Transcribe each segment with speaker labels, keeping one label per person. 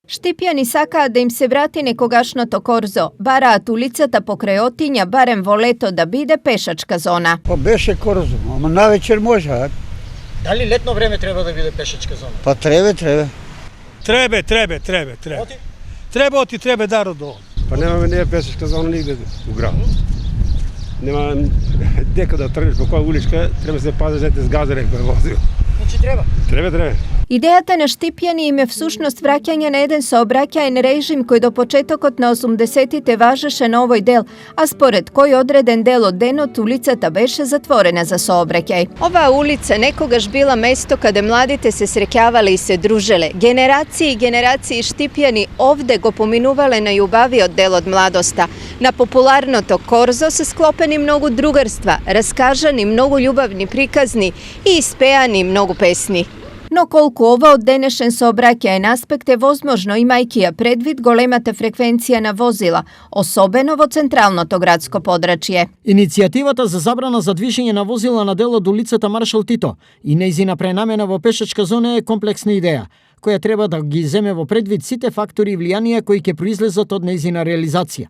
Speaker 1: Štipjani sakaat da im se vrati nekogашното корзо, бараат улицата покрај Отиња барем во лето да биде пешачка зона.
Speaker 2: Па беше корзо, ама навечер може.
Speaker 3: Дали летно време треба да биде пешачка зона?
Speaker 2: Па треба.
Speaker 4: Треба. Треба даро до.
Speaker 5: Па немаме не пешачка зона нигде у град. Нема дека да тргнеш по која уличка, треба се пази зете с газаре кој вози.
Speaker 3: Значи треба.
Speaker 5: Треба.
Speaker 1: Идејата на Štipјани им е всушност враќање на еден сообраќаен режим кој до почетокот на 80-тите важеше на овој дел, а според кој одреден дел од денот улицата беше затворена за сообраќај. Оваа улица некогаш била место каде младите се среќавале и се дружеле. Генерации и генерации Štipјани овде го поминувале најубавиот дел од младоста. На популарното корзо се склопени многу другарства, раскажани многу љубавни приказни и испеани многу песни. Но колку ова од денешен сообраќаен аспект е возможно имајќи ја предвид големата фреквенција на возила, особено во централното градско подрачје.
Speaker 6: Иницијативата за забрана за движење на возила на дел од улицата Маршал Тито и нејзина пренамена во пешачка зона е комплексна идеја, која треба да ги земе во предвид сите фактори и влијанија кои ќе произлезат од нејзина реализација.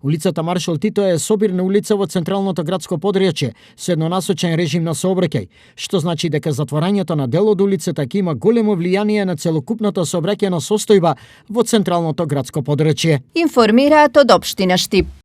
Speaker 6: Улицата Маршал Тито е собирна улица во централното градско подрачје со еднонасочен режим на сообраќај, што значи дека затворањето на дел од улицата ќе има големо влијание на целокупната сообраќајна состојба во централното градско подрачје.
Speaker 1: Информираат од општина Štip.